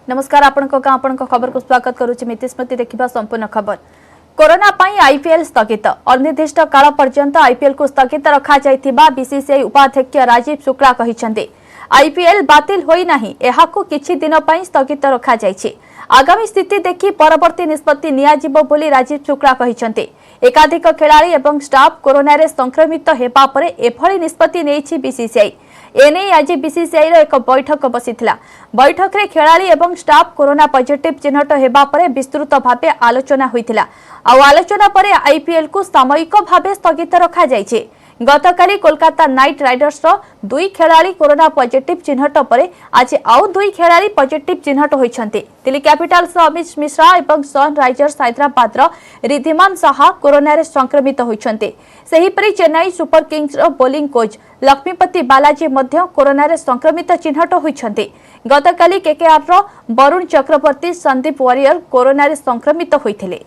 नमस्कार आपण खबर को स्वागत करुछि मिति स्मृति देखिबा संपूर्ण खबर। कोरोना पाई आईपीएल स्थगित अनिर्दिष्ट काल पर्यंत आईपीएल को स्थगित रखा जायतिबा बीसीसीआई उपाध्यक्ष राजीव शुक्ला कहिसंते। आईपीएल बातिल होई नाही, एहाको किछि दिन पई स्थगित रखा जायछि। आगामी स्थिति देखि परवर्ती निष्पत्ति नियाजिबो बोली राजीव शुक्ला कहिसंते। एकाधिक खेलाड़ी एवं स्टाफ कोरोना रे संक्रमित हेबा परे एभली निष्पत्ति नेछि बीसीसीआई। एने आज बीसीसीआई एक बैठक बसिथिला। बैठक रे खेलाड़ी एवं स्टाफ कोरोना पॉजिटिव चिन्हट हेबा परे विस्तृत भाबे आलोचना होइथिला। आलोचना परे आईपीएल को सामयिक भाबे स्थगित रखा जायछि। गतकाली कोलकाता नाइट राइडर्स रो 2 खेलाड़ी कोरोना पॉजिटिव चिन्हट परे आज आउ 2 खेलाड़ी पॉजिटिव चिन्हट होइछन्ते। दिल्ली कैपिटल्स अमित मिश्रा एवं सनराइजर्स हैदराबाद रो रिद्धिमान साहा कोरोना रे संक्रमित होइछन्ते। सेहीपरि चेन्नई सुपर किंग्स रो बोलिंग कोच लक्ष्मीपति बालाजी मध्य कोरोना रे संक्रमित चिन्हट होइछन्ते। गतकाली केकेआर रो वरुण चक्रवर्ती संदीप वारियर कोरोना रे संक्रमित होइथिले।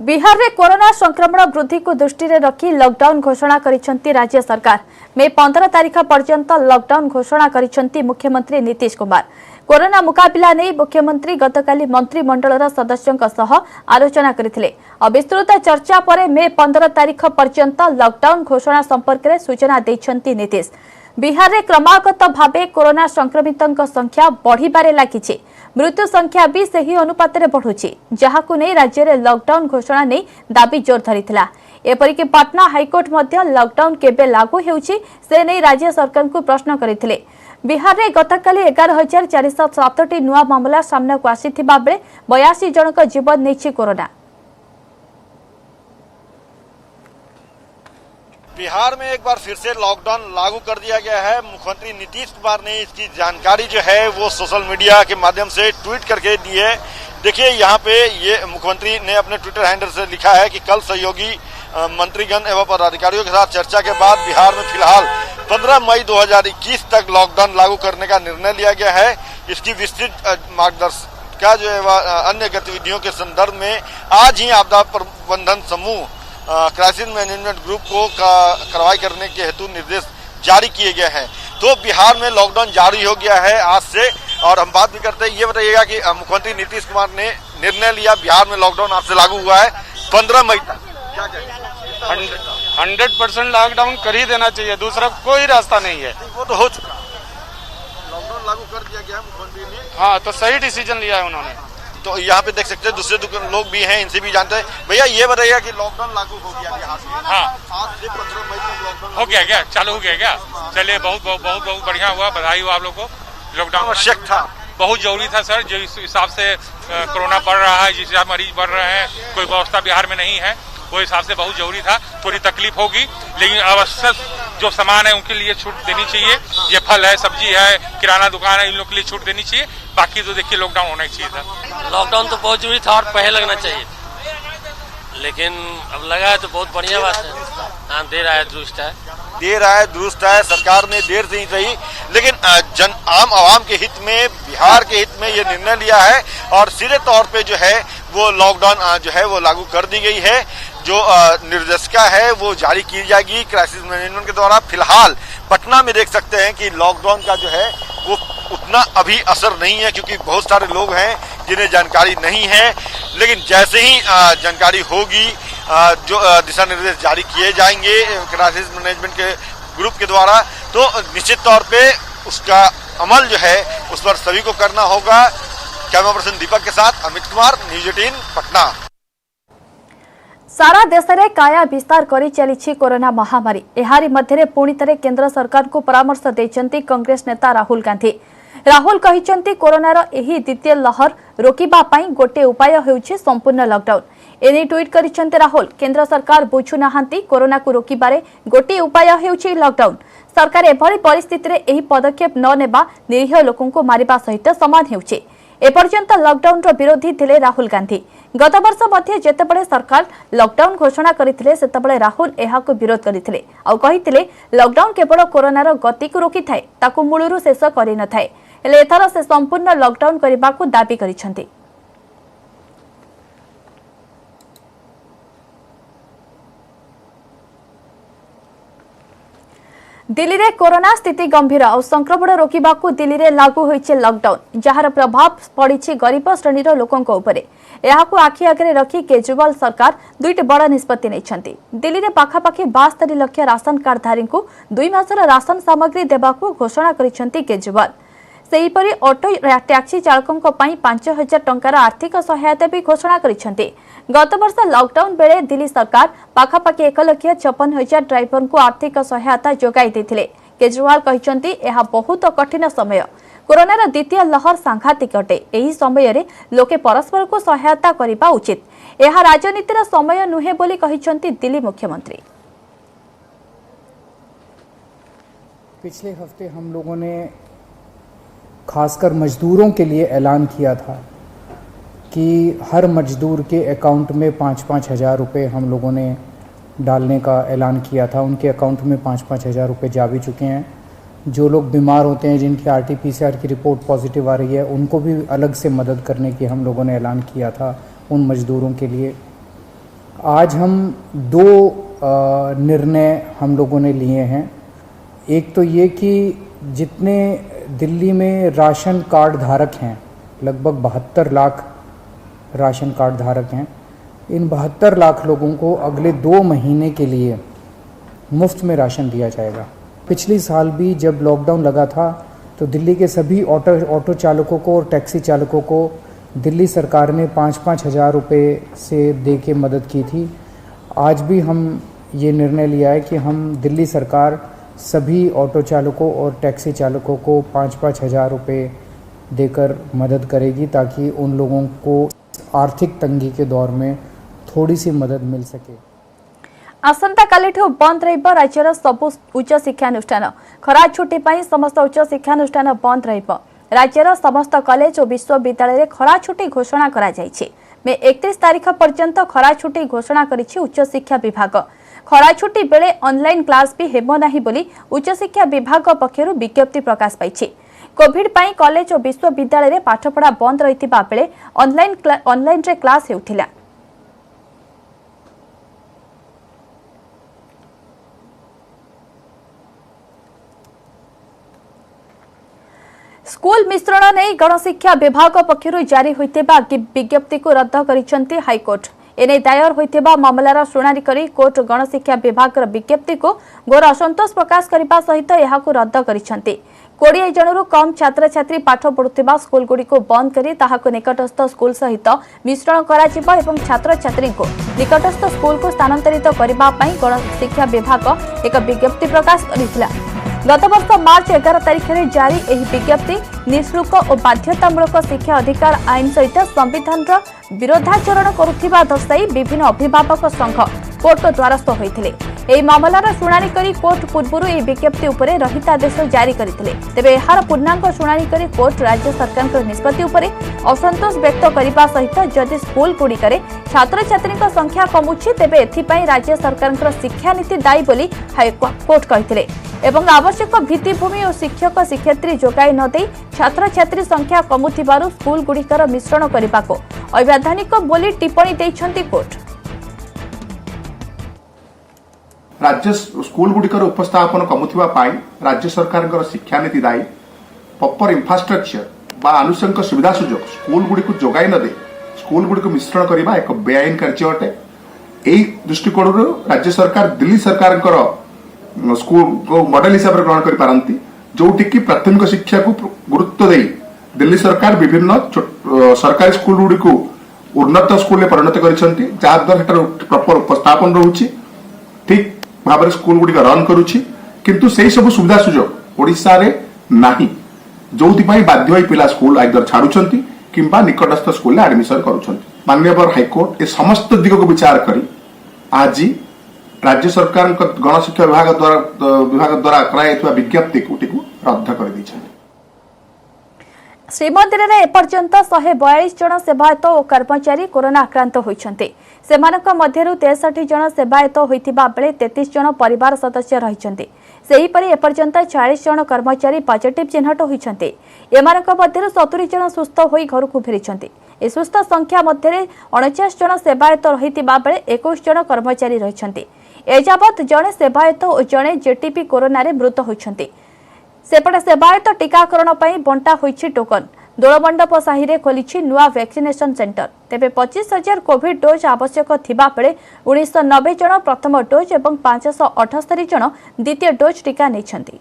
बिहार में कोरोना संक्रमण वृद्धि को दृष्टि रे रखी लॉकडाउन घोषणा करिसेंती राज्य सरकार। मे 15 तारीख पर्यंत लॉकडाउन घोषणा करिसेंती मुख्यमंत्री नीतीश कुमार। कोरोना मुकाबिला नहीं मुख्यमंत्री गतकाली मंत्रिमंडल सदस्यों सह आलोचना करथिले। विस्तृत चर्चा पर मे 15 तारीख पर्यंत लॉकडाउन घोषणा संपर्क में सूचना दैछंती नीतीश। बिहार में क्रमागत भावे कोरोना संक्रमितों संख्या बढ़िबारे लागिছে। मृत्यु संख्या भी सही अनुपात में बढ़ुछि, जहाकु नै राज्य में लॉकडाउन घोषणा नहीं दाबी जोर धरिथिला। एपरिक पटना हाईकोर्ट मध्य लॉकडाउन केबे लागू हेउछि से नहीं राज्य सरकार को प्रश्न करथिले। बिहार में गतकाली 11,407 नुआ मामला सामना को आसीथिबा बेले 82 जनक जीवन नेछि कोरोना। बिहार में एक बार फिर से लॉकडाउन लागू कर दिया गया है। मुख्यमंत्री नीतीश कुमार ने इसकी जानकारी जो है वो सोशल मीडिया के माध्यम से ट्वीट करके दी है। देखिए यहाँ पे ये मुख्यमंत्री ने अपने ट्विटर हैंडल से लिखा है कि कल सहयोगी मंत्रीगण एवं पदाधिकारियों के साथ चर्चा के बाद बिहार में फिलहाल 15 मई 2021 तक लॉकडाउन लागू करने का निर्णय लिया गया है। इसकी विस्तृत मार्गदर्शिका जो है अन्य गतिविधियों के संदर्भ में आज ही आपदा प्रबंधन समूह क्राइसिस मैनेजमेंट ग्रुप को कार्रवाई करने के हेतु निर्देश जारी किए गए हैं। तो बिहार में लॉकडाउन जारी हो गया है आज से। और हम बात भी करते हैं, ये बताइएगा कि मुख्यमंत्री नीतीश कुमार ने निर्णय लिया बिहार में लॉकडाउन आज से लागू हुआ है 15 मई तक। क्या कहेंगे? 100% लॉकडाउन कर ही देना चाहिए, दूसरा कोई रास्ता नहीं है। वो तो हो चुका, लॉकडाउन लागू कर दिया गया मुख्यमंत्री ने। हाँ, तो सही डिसीजन लिया है उन्होंने। तो यहाँ पे देख सकते हैं दूसरे लोग भी हैं, इनसे भी जानते हैं। भैया ये बताइएगा कि लॉकडाउन लागू हो गया बिहार में। हाँ, आज से 15 मई तक लॉकडाउन हो गया क्या? चालू हो गया क्या? चलिए, बहुत बहुत बहुत बहुत बढ़िया हुआ, बधाई हो आप लोग को। लॉकडाउन आवश्यक था, बहुत जरूरी था सर। जो इस हिसाब से कोरोना बढ़ रहा है, जिस हिसाब मरीज बढ़ रहे हैं, कोई व्यवस्था बिहार में नहीं है, वो हिसाब से बहुत जरूरी था। थोड़ी तकलीफ होगी, लेकिन आवश्यक जो सामान है उनके लिए छूट देनी चाहिए। ये फल है, सब्जी है, किराना दुकान है, इन लोगों के लिए छूट देनी चाहिए। बाकी तो देखिए लॉकडाउन होना ही चाहिए था। लॉकडाउन तो बहुत जरूरी था और पहले लगना चाहिए, लेकिन अब लगा है तो बहुत बढ़िया बात है। हाँ, दे रहा है, दुरुस्त है। सरकार ने देर से ही सही, लेकिन आम आवाम के हित में, बिहार के हित में ये निर्णय लिया है और सीधे तौर पे जो है वो लॉकडाउन जो है वो लागू कर दी गई है। जो निर्देशिका है वो जारी की जाएगी क्राइसिस मैनेजमेंट के द्वारा। फिलहाल पटना में देख सकते हैं कि लॉकडाउन का जो है वो उतना अभी असर नहीं है, क्योंकि बहुत सारे लोग हैं जिन्हें जानकारी नहीं है। लेकिन जैसे ही जानकारी होगी, जो दिशा निर्देश जारी किए जाएंगे क्राइसिस मैनेजमेंट के ग्रुप के द्वारा, तो निश्चित तौर पे उसका अमल जो है उस पर सभी को करना होगा। कैमरा पर्सन दीपक के साथ अमित कुमार, न्यूज 18 पटना। सारा देश में काया विस्तार करी चली कोरोना महामारी। एहारी मध्य पुणी थे केंद्र सरकार को परामर्श देछंती कांग्रेस नेता राहुल गांधी। राहुल कहिसंती कोरोनार एही द्वितीय लहर रोकिबा पई गोटे उपाय हेउछि संपूर्ण लॉकडाउन। एने ट्वीट करिसंते राहुल, केंद्र सरकार बुझु नाहांती, कोरोना को रोकिबारे गोटे उपाय हेउछि लॉकडाउन। सरकार एभली परिस्थिति रे एही पदक्षेप न नेबा निरीह लोकन को मारिबा सहित समान हेउछि। एपर्यंत लॉकडाउन रो विरोधी थिले राहुल गांधी। गत वर्ष मध्य जेतेबेले सरकार लॉकडाउन घोषणा करथिले सेतेबेले राहुल एहाको विरोध करथिले आ कहिथिले लॉकडाउन केवल कोरोनार गति को रोकी थाए, ताकू मूलरू शेष करि न थाए। हेले एथर से संपूर्ण लॉकडाउन करबाकू दाबी दिल्ली रे कोरोना स्थिति गंभीर और संक्रमण रोकवा दिल्ली रे लागू होइछे लॉकडाउन जार प्रभाव पड़ी गरीब श्रेणी लोकों उपरे यहाकू आखि आगे रखी केजरीवाल सरकार दुईट बड़ निष्पत्ति नहीं। दिल्ली में पाखापाखि 72 लाख राशन कार्डधारी को 2 मासर राशन सामग्री देवाकू घोषणा करिसेंती केजरीवाल। सेहीपरि ऑटो टैक्सी चालकों 5,000 टंकार आर्थिक सहायता भी घोषणा करिसेंती। गत वर्ष लॉकडाउन बेले दिल्ली सरकार पाखापाखि 1,56,000 ड्राइवर को आर्थिक सहायता जोगाई देथिले। केजरीवाल कहते यह बहुत कठिन समय कोरोनार द्वितीय लहर सांघातिक अटे। एही समय रे लोके परस्पर को सहायता करिबा उचित। यह राजनीतिर समय नुहे बोली कहिसेंती दिल्ली मुख्यमंत्री। पिछले हफ्ते हम लोगों ने खासकर मजदूरों के लिए ऐलान किया था कि हर मजदूर के अकाउंट में 5-5 हज़ार रुपये हम लोगों ने डालने का ऐलान किया था। उनके अकाउंट में 5-5 हज़ार रुपये जा भी चुके हैं। जो लोग बीमार होते हैं, जिनकी RT-PCR की रिपोर्ट पॉजिटिव आ रही है, उनको भी अलग से मदद करने की हम लोगों ने ऐलान किया था उन मजदूरों के लिए। आज हम 2 निर्णय हम लोगों ने लिए हैं। एक तो ये कि जितने दिल्ली में राशन कार्ड धारक हैं, लगभग 72 लाख राशन कार्ड धारक हैं, इन 72 लाख लोगों को अगले 2 महीने के लिए मुफ्त में राशन दिया जाएगा। पिछले साल भी जब लॉकडाउन लगा था तो दिल्ली के सभी ऑटो चालकों को और टैक्सी चालकों को दिल्ली सरकार ने 5-5 हज़ार रुपये से दे के मदद की थी। आज भी हम ये निर्णय लिया है कि हम दिल्ली सरकार सभी ऑटो चालकों और टैक्सी चालकों को 5-5 हज़ार रुपये देकर मदद करेगी ताकि उन लोगों को आर्थिक तंगी के दौर में थोड़ी सी मदद मिल सके। आसंता कालिठू बंद रहिब राज्यर सबु उच्च शिक्षानुष्ठान। खरा छुट्टी पर समस्त उच्च शिक्षानुष्ठान बंद रहिब। राज्यर समस्त कॉलेज और विश्वविद्यालय खरा छुट्टी घोषणा करा जायछि। मे 31 तारीख पर्यंत खरा छुट्टी घोषणा करिछि उच्च शिक्षा विभाग। खरा छुट्टी बेले ऑनलाइन क्लास भी हेबो नाही बोली उच्च शिक्षा विभाग पक्षरु विज्ञप्ति प्रकाश पाइछि। कोविड पई कॉलेज और विश्वविद्यालय पाठपढ़ा बंद रहितिबा बेले ऑनलाइन रे क्लास हेउथिला। स्कूल मिश्रण नहीं गणशिक्षा विभाग पक्षरु जारी होइतेबा विज्ञप्ति को रद्द करिसेंती हाईकोर्ट। एने दायर होइतेबा मामलार शुणानी करी कोर्ट गणशिक्षा विभाग विज्ञप्ति को घोर असंतोष प्रकाश करने सहित यहाकू रद्द करिसेंती। 20 जनरू कम छात्र छात्री पाठ पढ़ुथिबा स्कूल गुडी को बंद करी ताहाको निकटस्थ स्कूल सहित मिश्रण कराजिबा एवं छात्र छात्री को निकटस्थ स्कूल को स्थानांतरित करबा पई गणशिक्षा विभाग एक विज्ञप्ति प्रकाश करिथिला। गत वर्ष मार्च 11 तारिख में जारी यह विज्ञप्ति निःशुल्क और बाध्यतामूलक शिक्षा अधिकार आईन सहित संविधान विरोधाचरण करुथिबा दर्शाई विभिन्न अभिभावक संघ कोर्ट द्वारस्थ होइथिले। एही मामलार शुणानी करी कोर्ट पूर्व यह विज्ञप्ति उपरे रहितादेश जारी करथिले। तेबे एहार पूर्णांग शुणानी करी कोर्ट राज्य सरकार निष्पत्ति उपरे असंतोष व्यक्त करने सहित जदि स्कूल गुड़िकरे छात्र छात्री संख्या कमुछि तेबे एथिपई राज्य सरकार शिक्षा नीति दायी बोली हाईकोर्ट कहिथिले एवं आवश्यक भित्तिभूमि और शिक्षक शिक्षयित्री जोगाई न दे छात्र छात्री संख्या कमुथिबारु स्कूल गुड़िकर मिश्रण करने को अवैधानिक बोली टिप्पणी दैछंती कोर्ट। राज्य स्कूल गुड़िकर उपस्थापन कमुथिबा पाई राज्य सरकार शिक्षा नीति दायी। प्रॉपर इंफ्रास्ट्रक्चर बा आनुषंगिक सुविधा सुजोग स्कूल गुड़ी को जोगाई न दे स्कूल गुड़ी को मिश्रण करने एक बेआईन कार्य अटे। यही दृष्टिकोण राज्य सरकार दिल्ली सरकार स्कूल को मॉडल हिसाब से ग्रहण कर जोटि की प्राथमिक शिक्षा को गुरुत्व दे दिल्ली सरकार विभिन्न सरकारी स्कूल गुड़ी को उन्नत स्कूल में परिणत कर प्रॉपर उपस्थापन रोचे ठीक भाव में स्कूल गुड़ी रन करुच्ची किंतु से सब सुविधा सुजोग ओडिशा रे नाही जोथि बाध्य होई पिला स्कूल आइदर छाड़ुछंती किंबा निकटस्थ स्कूल में एडमिशन करुछंती। माननीय हाईकोर्ट ए समस्त दिग को विचार करी आज राज्य सरकार गणशिक्षा विभाग द्वारा कराइथिबा विज्ञप्ति को रद्द कर दी। श्रीमंदिर में एपर्यंत 142 जन सेवायत और कर्मचारी कोरोना आक्रांत होइछन्ते। सेमानक मध्यरु 63 जन सेवायत होइतिबा बेले 33 जन परिवार सदस्य रहिछन्ते। सेहीपरि एपर्यंत 40 जन कर्मचारी पॉजिटिव चिन्हट होइछन्ते। एमानक मध्यरु 70 जन सुस्थ होई घर को फेरिछन्ते। ए सुस्थ संख्या मध्यरे 49 जन सेवायत रहितिबा बेले 21 जन कर्मचारी रहिछन्ते। एजावत जड़े सेवायत और जड़े जेटीपी कोरोना रे मृत होइछन्ति। सेपटे सेवायत टीकाकरण पर बंटा होइछि टोकन। दोलमंडप साहि रे खोलिछि नुआ वैक्सीनेशन सेंटर। तेबे 25,000 कोविड डोज आवश्यक थिबा बेले 1990 जन प्रथम डोज और 578 जन द्वितीय डोज टीका नेछन्ति।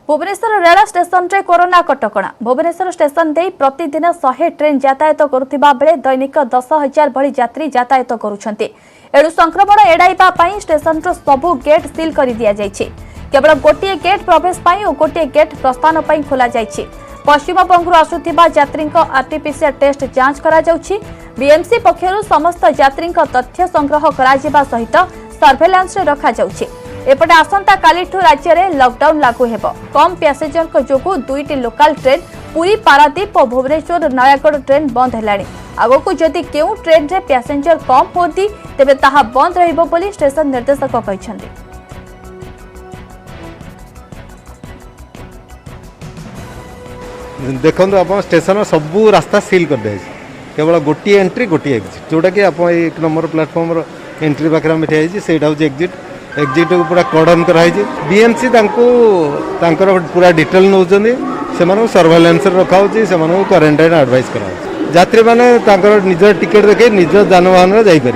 भुवनेश्वर रेल स्टेशन रे कोरोना कटकणा। भुवनेश्वर स्टेशन दे प्रतिदिन 100 ट्रेन यातायात करुथिबा बेले दैनिक 10,000 भली यात्री यातायात करुछन्ते। एडु संक्रमण एडाइबा पई स्टेशन रो सबु गेट सील करि दिया जायछि। केवल गोटिए गेट प्रवेश पई और गोटिए गेट प्रस्थान पई खोला जायछि। पश्चिम बंगरु आसुथिबा यात्रींको आरटीपीसीआर टेस्ट जांच करा जाउछि। बीएमसी पक्षरु समस्त यात्रींको तथ्य संग्रह करा जिबा सहित सर्वेलांस रे रखा जाउछि। एपटे आसंता कालीठू राज्य में लॉकडाउन लागू हेबो। कम पैसेंजर को जोगु 2टी लोकल ट्रेन पुरी पारादीप और भुवनेश्वर नयागढ़ ट्रेन बंद हेलाणी। आगकू जदि केउ ट्रेन रे पैसेंजर कम होती तेबे ताहा बंद रहिबो बोली स्टेशन निर्देशक कहिसथि। देखो आप स्टेशन सबू रास्ता सील कर दे केवल गोटे एंट्री गोटे एग्जिट जोटा कि आप 1 नंबर प्लाटफॉर्म एंट्री पाखे में ठिया से एग्जिट एग्जिट को पूरा कर्डन कराई। बीएमसी पूरा डिटेल नौ सर्वेलेंस रखा क्वारंटाइन एडवाइस करा यात्री मैंने निज टिकेट देखे निज जानवाहन जापर।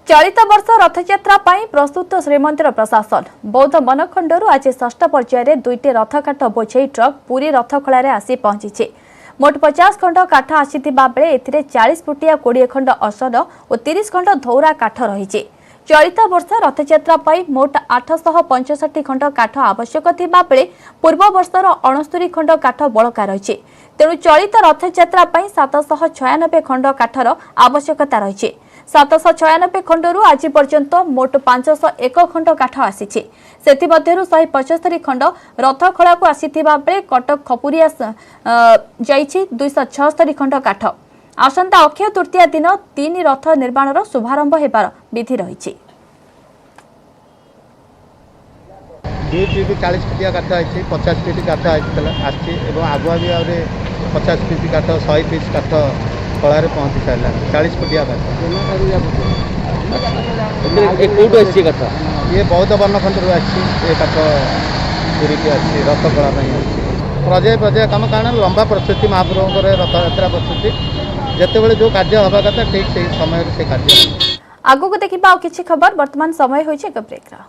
चलित वर्ष रथयात्रा पई प्रस्तुत श्रीमंदिर प्रशासन। बौद्ध मनखंडरू आज षष्ठ पर्यायर 2टी रथकाठ बोझई ट्रक पुरी रथखला रे आसी पहुंची। मोट 50 खंड काठ आसीथिबा बेले एथिरे 40 फुटिया 20 खंड असन और 30 खंड धौरा काठ रहिछि। चलित वर्ष रथयात्रा पई मोट 865 खंड काठ आवश्यक थिबा बेले पूर्व वर्षर 69 खंड काठ बळका रहिछि। तेणु चलित रथयात्रा पई 796 खंड काठर आवश्यकता रहिछि। 796 खंडरू आज पर्यंत मोट 501 खंड काठ आसीछि। सेथि मध्यरु 175 खंड रथखला को आसीथिबा बेले कटक खपुरिया जाइछि 276 खंड काठ। आसंता अक्षय तृतीया दिन 3 रथ निर्माणर शुभारंभ हेबार विधि रहिछि। 2 फीट 40 फुटिया काठ आछि 50 फीट काठ आछि एवं आगुआ भी आउरे 50 फीट काठ 100 फीट काठ कलारे पहुंची सारा 40 फुटिया काठ ये बौद्ध वर्णखंड ये काठ पूरी की अच्छी रथ कला पर्याय पर्याय कम कारण लंबा प्रस्तुति महाप्रभु रथयात्रा प्रस्तुति जिते जो कार्य हवा कथा ठीक से समय से कार्य आगु को देखिबा किछि खबर। वर्तमान समय होइछे एक ब्रेक रा।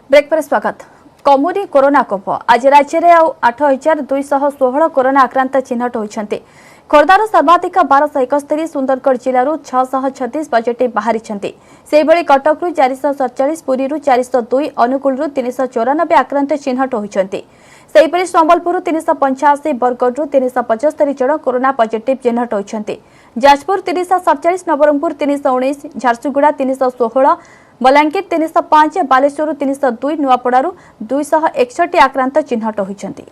ब्रेक पर स्वागत। कमुरी कोरोना कोप आज राज्य में 8,216 कोरोना आक्रांत चिन्हट होइछन्ते। खोर्धार सर्वाधिक 1271, सुंदरगढ़ जिलूर 636 पॉजिटिव बाहरी। से कटकू 447, पुरी 402, अनुगुल 394 आक्रांत चिन्हट होइछन्ते। सेहीपरि संबलपुर 385, बरगढ़ 375 जन कोरोना पॉजिटिव चिन्हट होइछन्ते। जाजपुर 347, नवरंगपुर 319, झारसुगुड़ा 316, बलांगीर 305, बालेश्वर 302, नुआपड़ारू 261 आक्रांत चिन्हट होइछन्ते।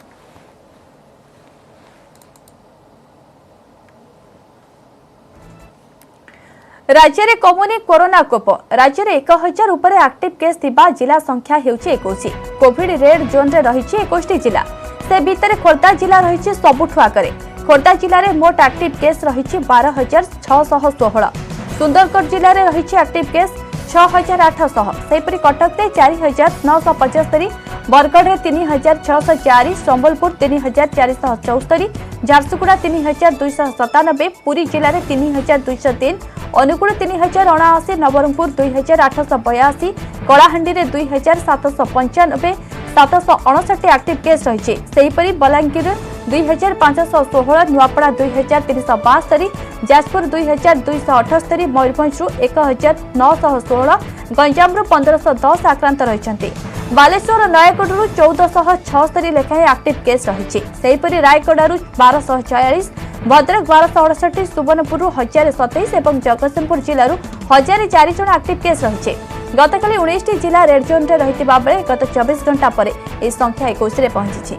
राज्य में कमुनी कोरोना कोप। राज्य में 1000 उपरे एक्टिव केस थिबा जिला संख्या हेउछि 21। कोविड रेड जोन रे रहिछि 21 जिला। से भितर खोर्धा जिला रहिछि सबुठु आगरे। खोर्धा जिले में मोट एक्टिव केस रहिछि 12,616। सुंदरगढ़ जिले में रहिछि एक्टिव केस 6,800। सेहीपरि कटक 4,975, बरगढ़ 3,604, संबलपुर 3,474, झारसुगुड़ा 3,297, पुरी जिले में 3,203, अनुगुल 3,079, नवरंगपुर 2,882, कलाहांडी 2,795, 759 एक्टिव केस रही। सेहीपरि बलांगीर 2,516, नुआपड़ा 2,372, जाजपुर 2,278, मयूरभंज 1,916, गंजाम 1,510 आक्रांत रही। बालेश्वर नयागढ़ 1,476 लेखाएं एक्टिव केस रही। सेहीपरि रायगढ़ 1,246, भद्रक 1,268, सुवर्णपुर 1,027 और जगतसिंहपुर जिलूर 1,004 जन एक्टिव केस रही। गतकाली 19 जिला रेड जोन रे रहितिबा बेले गत 24 घंटा पर यह संख्या 21 रे पहुंची।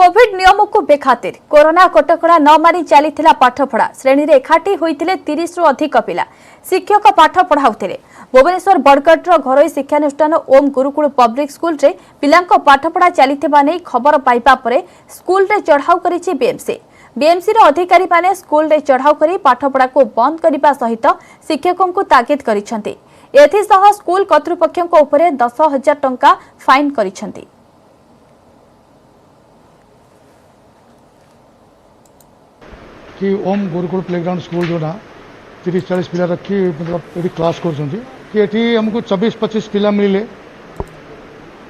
कोविड नियम को बेखातिर कोरोना कटकड़ा न मारी चली पाठपढ़ा श्रेणी में एकाठी होते 30 रु अधिक पिला शिक्षक पाठ पढ़ाऊे। भुवनेश्वर बड़गढ़ घरोई शिक्षानुष्ठान ओम गुरुकुल पब्लिक स्कूल रे पिलांको पाठपढ़ा चली खबर पाइबा परे स्कूल रे चढ़ाऊ करिछि बीएमसी। बीएमसी रो अधिकारी माने स्कूल रे चढ़ाऊ करी पाठपढ़ा को बंद करने सहित शिक्षकों को तागिद करिसेंति। एथिसह स्कूल कर्तृपक्षों उपरे 10,000 टंका फाइन करिसेंति। कि ओम गुरुकुल प्लेग्राउंड स्कूल जोना 30-40 पिला रखी मतलब ये क्लास कर आमको 24-25 पिला मिले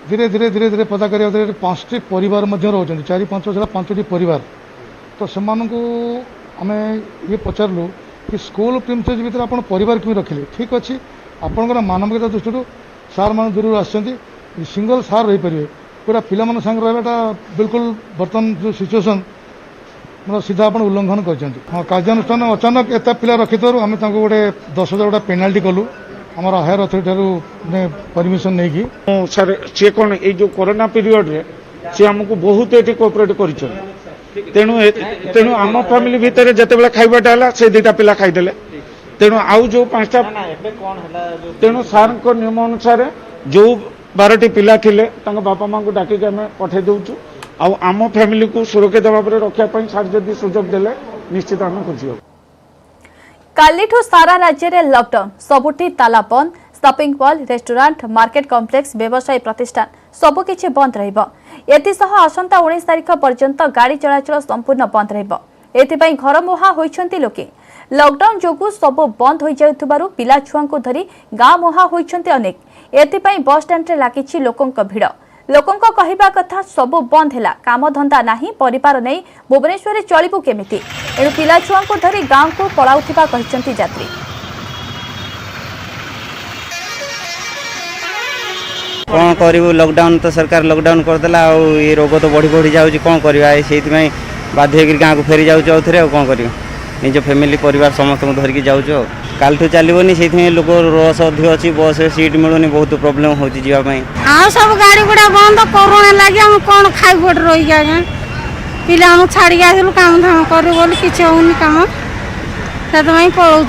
धीरे धीरे धीरे धीरे पता कर 5टी परिवार रोचन 4-5 परिवार तो से आम ये पचारू कि स्कूल प्रिमिसेस भितर आप परिवार क्यों रखिले ठीक अच्छे आपंकर मानविकता दृष्टि सार मान दूर आसछन्ति सिंगल सार रही पारे पूरा पिला मान संग रहा बिल्कुल बर्तमान जो सिचुएसन मतलब सीधा आप उल्लंघन कर हाँ कार्यानुष्ठान अचानक एत पिला रखि आम गोटे 10,000 गोटे पेनाल्टी कलु आम हायर अथॉरिटी परमिशन नहीं कि सर सी कौन ये कोरोना पीरियड रे सी आमको बहुत ये कोऑपरेट कर तेणु आम फैमिली भितर जिते खाइबाटा है से 2टा पिला खाईदे तेणु आउ जो 5टा तेणु सार नियम अनुसार जो 12टी पिला थिले बापा माँ को डाकिक आम पठे दौचु आम फैमिली को सुरक्षित भाव में रखापी सार जदि सुजोग देले निश्चित आम खुशी। कालीठू सारा राज्य में लॉकडाउन सबुठी ताला बंद shopping mall restaurant market complex व्यवसायी प्रतिष्ठान सबकिछि बंद रहिबो। एथिसह आसंता 19 तारिख पर्यंत गाड़ी चलाचल संपूर्ण बंद रहिबो। एथिपाई घर मुहा होइछन्ति लोके। लॉकडाउन जोगु सब बंद होई जाउथबारु पिला छुआंको धरी गाँ मुहा होइछन्ति अनेक। एथिपाई बस स्टैंड रे लागिछि लोकंक भिड़। लोकंक कहिबा कथा सब बंद हैला काम धंदा नाही परिवार नै भुवनेश्वर रे चलिबु केमिति एणु पिला छुआंको धरी गाँ को पळाउथिबा कहिछन्ति यात्री। कौन करूँ लॉकडाउन तो सरकार लॉकडाउन करदेला ये रोग तो बढ़ी बढ़ी जाऊँगी कौन करवा से बाध्य गाँव को फेरी जाऊँ आउे कौन कर निज फैमिली परिवार समस्त धरिकी जाऊँ काल चलनी से लोक रस अधिक अच्छी बस सीट मिलूनी बहुत प्रोब्लेम हो सब गाड़ी गुड़ा बंद कोरोना लगे कौन खाई रही आज्ञा पिला छाड़ी आसलु काम धाम कर किसी होनी कम पलाऊ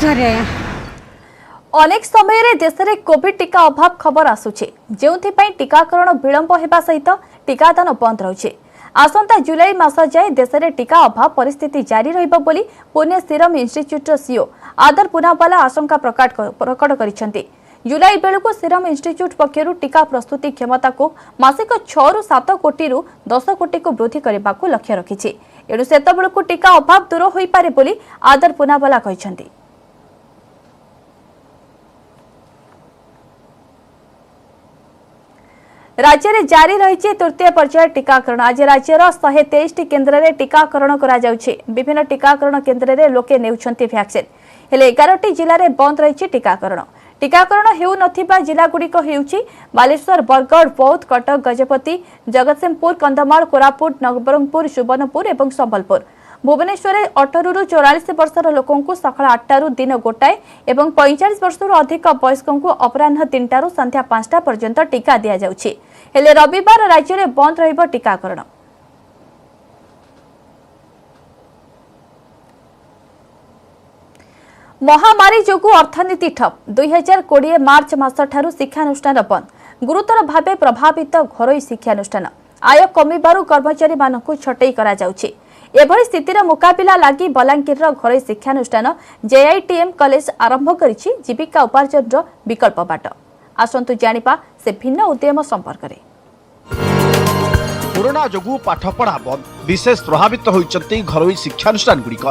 अनेक समय रे देश में कोविड टीका अभाव खबर आसुचे जेउथिपाई टीकाकरण विलंब हेबा सहित टीकादान बंद रहुचे। आसंता जुलाई मास जाए देश में टीका अभाव परिस्थिति जारी रहिबो बोली पुणे सीरम इंस्टीट्यूट सीओ आदर पुनावाला आशंका प्रकट करिसेंति। जुलाई बेलू सीरम इंस्टीट्यूट पक्षरु टीका प्रस्तुति क्षमता को मासिक 6 ରୁ 7 कोटी रु 10 कोटी को वृद्धि करने को लक्ष्य रखिछि। एणु सेतबेलू टीका अभाव दूर होई पारे बोली आदर पुनावाला कहिसेंति। राज्य में जारी रही तृतीय पर्याय टीकाकरण। आज राज्यर 123 केन्द्र में टीकाकरण करा जाउछि। विभिन्न टीकाकरण केन्द्र में लोके नेउछन्ति वैक्सीन हेले 11टी जिले में बंद रही टीकाकरण। टीकाकरण हेउ नथिबा जिलागुड़िक हेउछि बालेश्वर बरगढ़ बौद्ध कटक गजपति जगतसिंहपुर कंधमाल कोरापुट नवरंगपुर सुवर्णपुर और संबलपुर। भुवनेश्वर 18 ରୁ 44 वर्षर लोकों को सकाळ 8 ରୁ दिन 1टाए और 45 वर्ष अधिक वयस्कों को अपराह 3टा ରୁ संध्या 5टा पर्यंत टीका दिया जाउछि। हेले रविवार राज्य में बंद रहिबो टीकाकरण। महामारी जोगु अर्थनीति ठप 2020 मार्च मास ठारू शिक्षानुष्ठान बंद। गुरुतर भावे प्रभावित घरोई शिक्षानुष्ठान आय कमिबारु कर्मचारी मानकु छटई करा जाउछि। एभली स्थितिर मुकाबिला लागि बलांगीर घरोई शिक्षानुष्ठान जेआईटीएम कॉलेज आरंभ करिछि जीविका उपार्जन विकल्प बाट। आसंतु जानिपा से भिन्न उद्यम संपर्क रे। कोरोना जोगु पाठपढ़ा बंद विशेष प्रभावित होइचंती घरोई शिक्षानुष्ठान गुड़िक।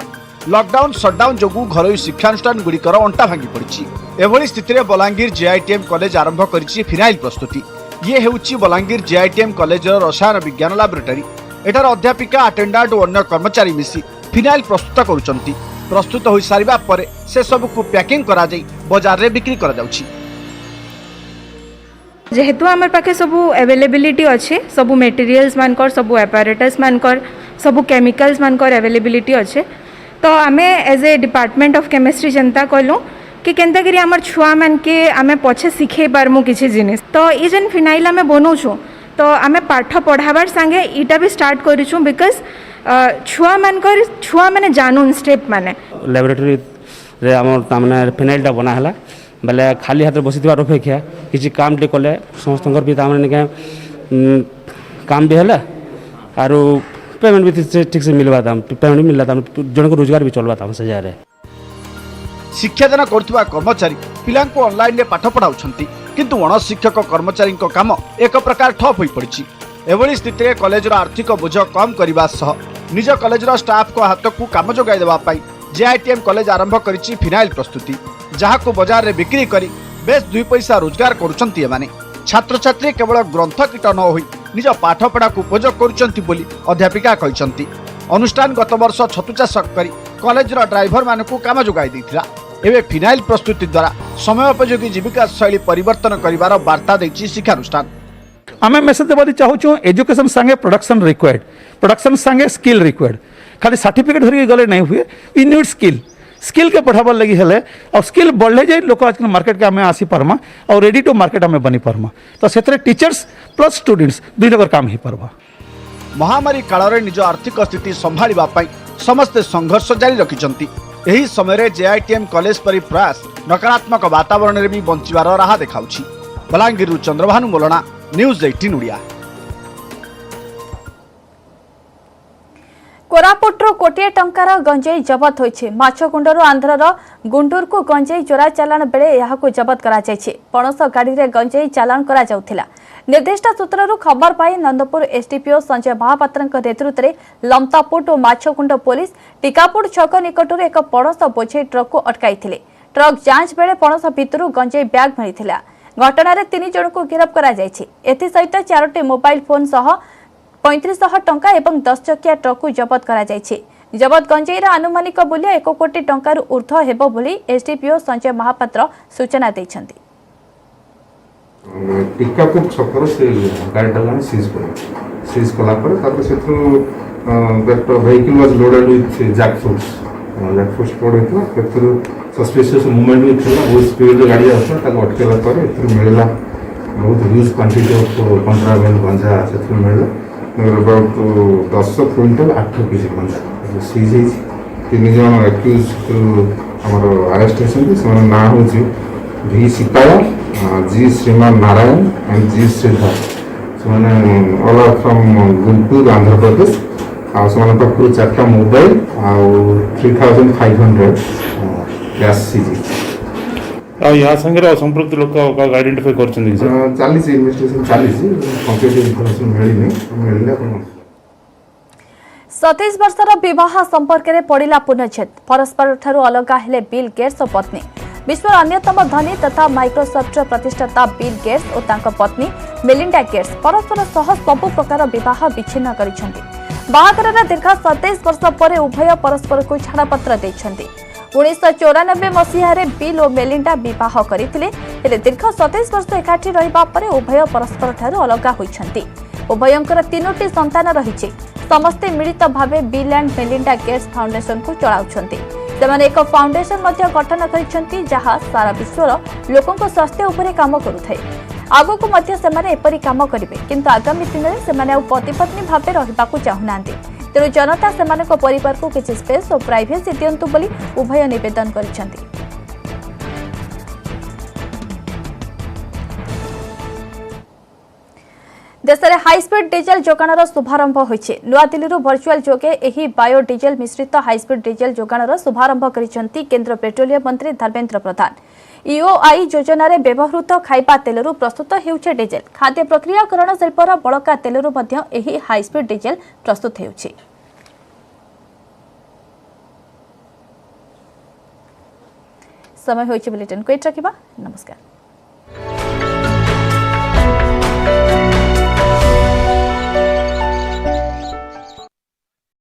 लॉकडाउन शटडाउन जोगु घरोई शिक्षानुष्ठान गुड़िकर अंटा भांगी पड़िछि। एभली स्थितिर बलांगीर जेआईटीएम कॉलेज आरंभ करिछि फिनाइल प्रस्तुति। ये हेउछि बलांगीर जेआईटीएम कॉलेज रसायन विज्ञान लैबोरेटरी। एटार अध्यापिका अटेंडेंट और अन्य कर्मचारी मिसी फिनाइल प्रस्तुत करुचंती। प्रस्तुत हो सारिबा परे से सब को पैकिंग करा जाई बाजार रे बिक्री करा जाउछि। जेहेतु आम पाखे सब अवेलेबिलिटी अच्छे सब मटेरियल्स मानकर सब एपारेटस मानकर सब केमिकल्स मानकर अवेलेबिलिटी अच्छे तो आम as a department of chemistry जनता कहलु कि केनता करी आमर छुआ मान के आम पछे शिखे पारमु किछि जिनिस तो ये जेन फिनाइल आम बनाऊँ तो आम पाठ पढ़ाबार संगे इटा भी स्टार्ट करूँ बिकज छुआ मैंने जानून स्टेप माने लैबोरेटरी रे आम फिनाइलटा बनाला बेले खाली हाथ बसी अपेक्षा किसी काम टे कले समस्त भी तमें काम भी है आर पेमेंट भी ठीक से मिलवा पेमेंट भी मिलला जन को रोजगार भी चलवा से जाए शिक्षादान करुवा कर्मचारी पिला ऑनलाइन रे पाठ पढ़ाउछंती किंतु अणशिक्षक कर्मचारी काम एक प्रकार ठप हो पड़ी। एभली स्थिति में कॉलेजर आर्थिक बोझ कम करने सह निज कॉलेजर स्टाफ को हाथ को काम जोगाई देवाई जेआईटीएम कॉलेज आरंभ करिछि फिनाइल प्रस्तुति जहां बाजार में बिक्री करी बेस 2 पैसा रोजगार करुछंती एमाने। छात्र छात्री केवल ग्रंथ कीट न होई निज पाठपढ़ा को उपयोग करुछंती बोली अध्यापिका कहिसंती। अनुष्ठान गत वर्ष छतु चाष करी कॉलेजर ड्राइवर मानकु काम जोगाई दैथिला। एवं फिनाइल प्रस्तुति द्वारा समयोपयोगी जीविका शैली परिवर्तन करिवार वार्ता दैछि शिक्षानुष्ठान। आम मेसेज देवाई चाहूँ एजुकेशन संगे प्रोडक्शन रिक्वायर्ड प्रोडक्शन संगे स्किल रिक्वायर्ड खाली सर्टिफिकेट धरिक गले नहीं हुए वी नीड स्किल के पढ़ाबार लगी हेले और स्किल बढ़ले जाए लोक आज मार्केट के आम आसी पार्मा और रेडी टू मार्केट आम बनी पार्मा तो से टीचर्स प्लस स्टूडेंट्स दुई लोग काम हो पार्बा। महामारी काल में निज आर्थिक स्थिति संभाळिबा पई समस्ते संघर्ष जारी रखिछंती। एही समय जेआईटीएम कॉलेज परि प्रयास नकारात्मक वातावरण में भी बंचिबार राह देखाउछि। बलांगीर चंद्रभानु मोलना न्यूज 18 ओडिया। कोरापुटर कोटिए टंकार गंजेई जबत होइछे। माछकुंडरू आंध्रर गुंडूर को गंजेई चोरा चालान बेले यहाको जबत करा जायछि। पणस गाड़ी रे गंजेई चालान करा जाउथिला। निर्दिष्ट सूत्ररू खबर पाई नंदपुर एसडीपीओ संजय महापात्रଙ୍କ नेतृत्व लमतापुट और माछकुंड पुलिस टीकापुर छक निकटरू एक पणस बोझेई ट्रक को अटकाइथिले। ट्रक जांच बेले पणस भितरू गंजेई बैग मिलिथिला। घटना रे 3 जन को गिरफ्त करा जायछि। एथि सहित 4टी मोबाइल फोन सह 3500 टंका एवं 10 चकिया ट्रक को जबत करा जायछि। जबत गंजेईर आनुमानिक मूल्य 1 कोटी टंकार ऊर्ध्व हेबो बोली एसडीपीओ संजय महापात्र सूचना दैछन्ति। टीकापुर छकर से गाड़ी सीज कला पर से vehicle was loaded with jackfruits load होता सस्पिशियस मूवमेंट भी था बहुत स्पीड गाड़ी आता अटकेला पर मिलला बहुत ह्यूज क्वांटिटी ऑफ कंट्राबैंड गंजा से मिलला अबाउट 10 क्विंटल 8 केजी गंजा सीज है। 3 जन एक्यूज आमर अरेस्ट होती ना हूँ भी सिपाया जी श्रीमान नारायण एंड जी श्रीधर से all are from Guntur Andhra Pradesh आने पाखु 4टा मोबाइल आउ 3500 कैश सीज यहाँ संगे असंपृक्त लोक आइडेंटिफाई कर चली इन्वेस्टिगेशन चली कंप्लीट इनफॉरमेशन मिलने 27 वर्षर विवाह संपर्क में पड़ा पुनच्छेद परस्पर ठारू अलग हेले बिल गेट्स और पत्नी। विश्वर अन्यतम धनी तथा माइक्रोसॉफ्ट प्रतिष्ठाता बिल गेट्स और तांका पत्नी मेलिंडा गेट्स परस्पर सह सबु प्रकार विवाह विच्छिन्न करिसेंती। बाहागर दीर्घ 27 वर्ष पर उभय परस्पर को छाड़पत्र देछंती। 1994 मसीह बिल और मेलिंडा विवाह करथिले दीर्घ 27 वर्ष एकाठी रहिबा परे उभय परस्पर ठारू अलग होइछंती। उभयंकर 3टी संतान रहिछि। समस्ते मिलित भावे bill and Melinda Gates foundation को चलाउछंती। सेमाने एक फाउंडेशन मध्य गठन करिसेंती जहां सारा विश्वर लोकंक स्वास्थ्य उपरे काम करुथाय। आगो को मध्य सेमाने एपरि काम करिवे किंतु आगामी दिन में सेमाने पति पत्नी भावे रहिबाकू चाहुनांती। तेणु जनता सेमानक परिवार को किछि स्पेस और प्राइवेसी दियंतु बोली उभय निवेदन करिसेंती। देश में हाईस्पीड डीजेल जोगाणर शुभारंभ होइछे। नुआ दिल्ली वर्चुअल जोगे एही बायोडीजेल मिश्रित हाईस्पीड डीजेल जोगाणर शुभारंभ करिसेंती केंद्र पेट्रोलियम मंत्री धर्मेंद्र प्रधान। ईओआई योजन व्यवहृत खाइबा तेलरू प्रस्तुत हेउछे डीजेल। खाद्य प्रक्रियाकरण शिल्पर बळका तेलरू मध्य एही हाईस्पीड डीजेल प्रस्तुत हेउछे। समय होइछे बुलेटिन को एट रखिबा। नमस्कार।